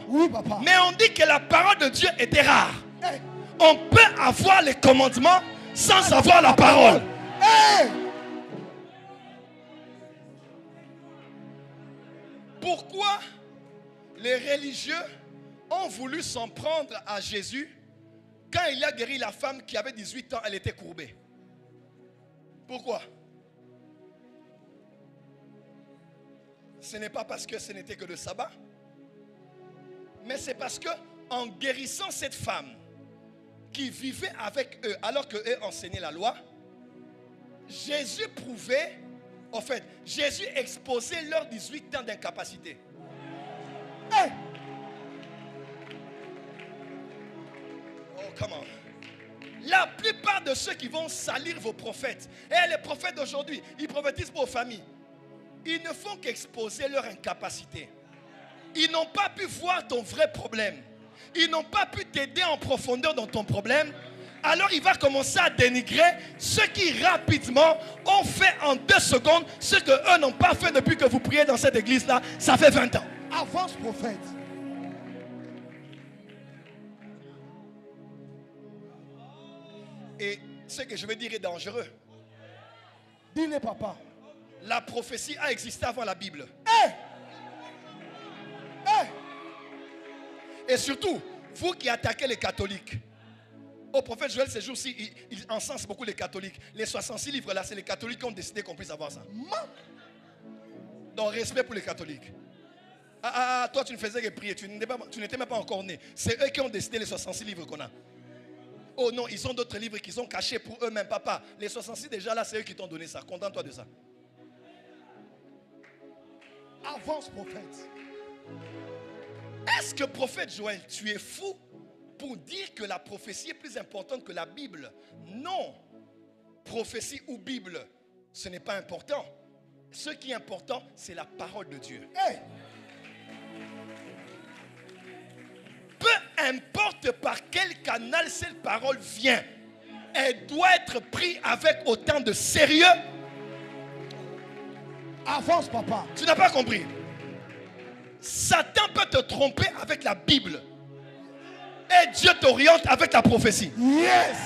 Oui, papa. Mais on dit que la parole de Dieu était rare. Hey. On peut avoir les commandements sans avoir la parole. Hey. Pourquoi les religieux ont voulu s'en prendre à Jésus quand il a guéri la femme qui avait 18 ans, elle était courbée? Pourquoi? Ce n'est pas parce que ce n'était que le sabbat, mais c'est parce que en guérissant cette femme qui vivait avec eux alors qu'eux enseignaient la loi, Jésus prouvait, en fait, Jésus exposait leurs 18 ans d'incapacité. Hey! Oh, comment? La plupart de ceux qui vont salir vos prophètes, et les prophètes d'aujourd'hui, ils prophétisent pour vos familles. Ils ne font qu'exposer leur incapacité. Ils n'ont pas pu voir ton vrai problème. Ils n'ont pas pu t'aider en profondeur dans ton problème. Alors il va commencer à dénigrer ceux qui rapidement ont fait en 2 secondes ce que eux n'ont pas fait depuis que vous priez dans cette église-là. Ça fait 20 ans. Avance, prophète. Et ce que je veux dire est dangereux. Dis-le, papa. La prophétie a existé avant la Bible. Hey! Hey! Et surtout, vous qui attaquez les catholiques. Au prophète Joël, ces jours-ci, il encense beaucoup les catholiques. Les 66 livres là, c'est les catholiques qui ont décidé qu'on puisse avoir ça. Donc, respect pour les catholiques. Toi, tu ne faisais que prier. Tu n'étais même pas encore né. C'est eux qui ont décidé les 66 livres qu'on a. Oh non, ils ont d'autres livres qu'ils ont cachés pour eux-mêmes, papa. Les 66 déjà là, c'est eux qui t'ont donné ça. Contente-toi de ça. Avance, prophète. Est-ce que prophète Joël, tu es fou pour dire que la prophétie est plus importante que la Bible? Non. Prophétie ou Bible, ce n'est pas important. Ce qui est important, c'est la parole de Dieu. Hey! Peu importe par quel canal cette parole vient, elle doit être prise avec autant de sérieux. Avance, papa. Tu n'as pas compris. Satan peut te tromper avec la Bible. Et Dieu t'oriente avec la prophétie. Yes!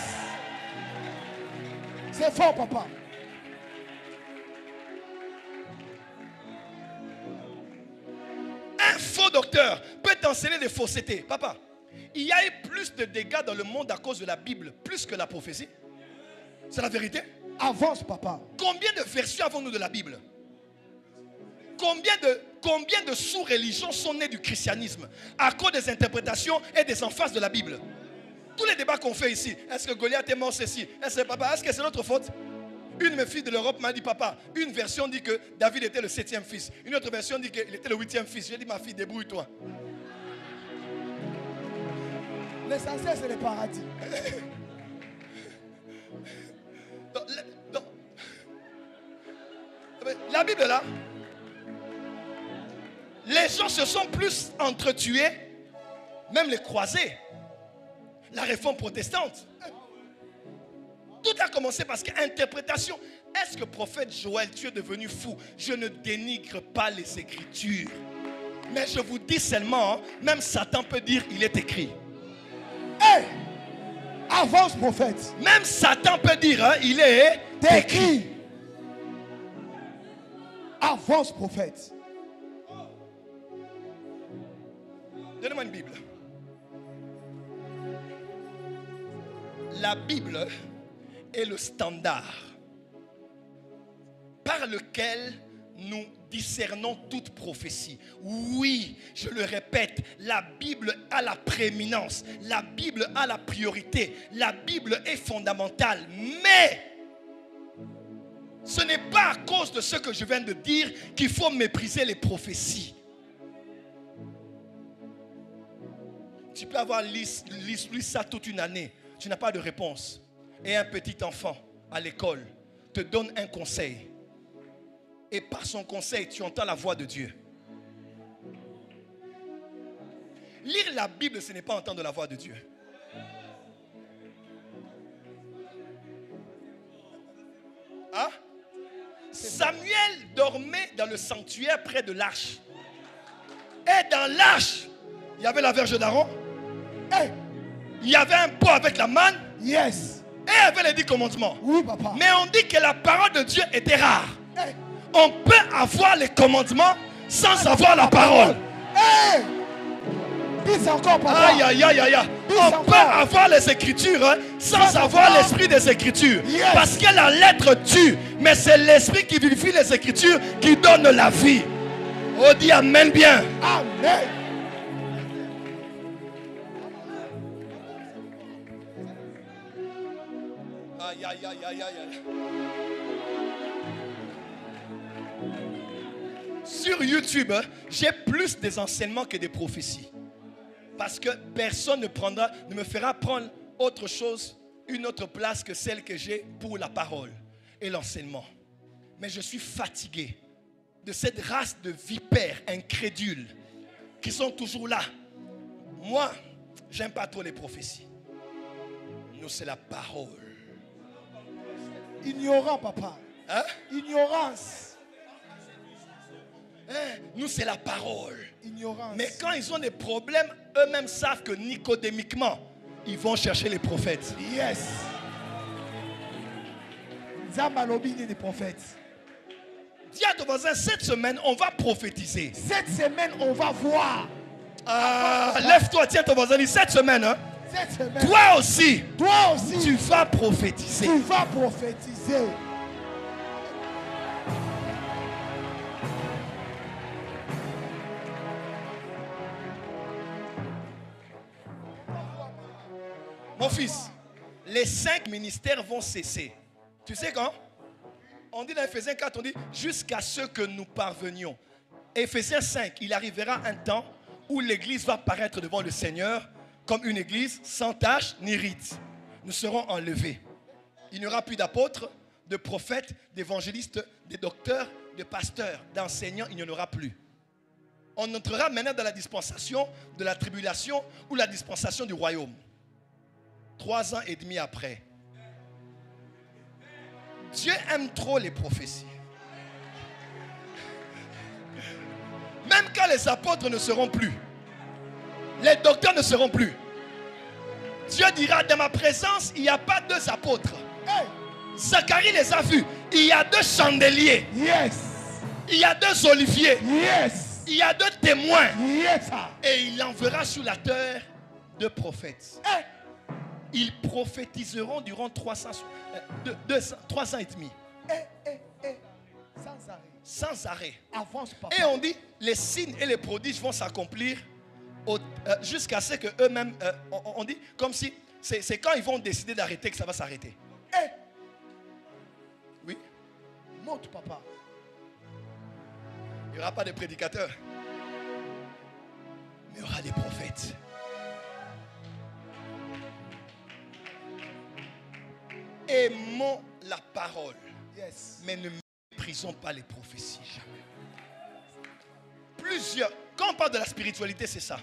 C'est fort, papa. Un faux docteur peut t'enseigner des faussetés. Papa, il y a eu plus de dégâts dans le monde à cause de la Bible, plus que la prophétie. C'est la vérité. Avance, papa. Combien de versions avons-nous de la Bible? Combien de sous-religions sont nées du christianisme à cause des interprétations et des emphases de la Bible? Tous les débats qu'on fait ici, est-ce que Goliath est mort ceci? Est-ce que c'est notre faute? Une de mes filles de l'Europe m'a dit, papa, une version dit que David était le 7e fils. Une autre version dit qu'il était le 8e fils. J'ai dit, ma fille, débrouille-toi. L'essentiel, c'est le paradis. La Bible là, les gens se sont plus entretués, même les croisés. La réforme protestante. Tout a commencé parce qu'interprétation. Est-ce que prophète Joël, tu es devenu fou? Je ne dénigre pas les Écritures. Mais je vous dis seulement, même Satan peut dire il est écrit. Hey! Avance, prophète. Même Satan peut dire il est écrit. Avance, prophète. Donnez-moi une Bible. La Bible est le standard par lequel nous discernons toute prophétie. Oui, je le répète, la Bible a la prééminence, la Bible a la priorité, la Bible est fondamentale, mais ce n'est pas à cause de ce que je viens de dire qu'il faut mépriser les prophéties. Tu peux avoir lu ça toute une année, tu n'as pas de réponse. Et un petit enfant à l'école te donne un conseil. Et par son conseil, tu entends la voix de Dieu. Lire la Bible, ce n'est pas entendre la voix de Dieu. Hein? Samuel dormait dans le sanctuaire près de l'arche. Et dans l'arche, Il y avait la verge d'Aaron. Hey. Il y avait un pot avec la manne. Yes. Et il y avait les 10 commandements. Oui, papa. Mais on dit que la parole de Dieu était rare. Hey. On peut avoir les commandements sans avoir la parole. Hey. Dis encore, papa. Aïe, aïe, aïe, aïe. On peut avoir les écritures sans avoir l'esprit des écritures. Yes. Parce que la lettre tue. Mais c'est l'esprit qui vivifie les écritures qui donne la vie. Oh, dis amen bien. Amen. Aïe, aïe, aïe, aïe, aïe. Sur YouTube, j'ai plus des enseignements que des prophéties. Parce que personne ne me fera prendre autre chose, une autre place que celle que j'ai pour la parole et l'enseignement. Mais je suis fatigué de cette race de vipères incrédules qui sont toujours là. Moi, j'aime pas trop les prophéties. Nous, c'est la parole. Ignorant, papa. Hein? Ignorance. Nous, c'est la parole. Ignorance. Mais quand ils ont des problèmes, eux-mêmes savent que nicodémiquement, ils vont chercher les prophètes. Yes. Zambalobi des prophètes. Dis à ton voisin, cette semaine, on va prophétiser. Cette semaine, on va voir. Lève-toi, tiens ton voisin, dis cette semaine. Cette semaine. Toi aussi, Tu vas prophétiser. Tu vas prophétiser. Mon fils, les 5 ministères vont cesser. Tu sais quand? On dit dans Ephésiens 4, on dit jusqu'à ce que nous parvenions. Ephésiens 5, il arrivera un temps où l'église va paraître devant le Seigneur comme une église sans tache ni ride. Nous serons enlevés. Il n'y aura plus d'apôtres, de prophètes, d'évangélistes, de docteurs, de pasteurs, d'enseignants, il n'y en aura plus. On entrera maintenant dans la dispensation de la tribulation ou la dispensation du royaume. 3 ans et demi après. Dieu aime trop les prophéties. Même quand les apôtres ne seront plus, les docteurs ne seront plus, Dieu dira, dans ma présence, il n'y a pas 2 apôtres. Hey. Zacharie les a vus. Il y a 2 chandeliers. Yes. Il y a 2 oliviers. Yes. Il y a 2 témoins. Yes. Et il enverra sur la terre 2 prophètes. Hey. Ils prophétiseront durant 3 ans et demi. Sans arrêt. Sans arrêt. Avance, papa. Et on dit, les signes et les prodiges vont s'accomplir jusqu'à ce qu'eux-mêmes, on dit, comme si, c'est quand ils vont décider d'arrêter que ça va s'arrêter. Hey. Oui. Monte, papa. Il n'y aura pas de prédicateurs. Mais il y aura des prophètes. Aimons la parole. Yes. Mais ne méprisons pas les prophéties. Jamais. Quand on parle de la spiritualité, c'est ça.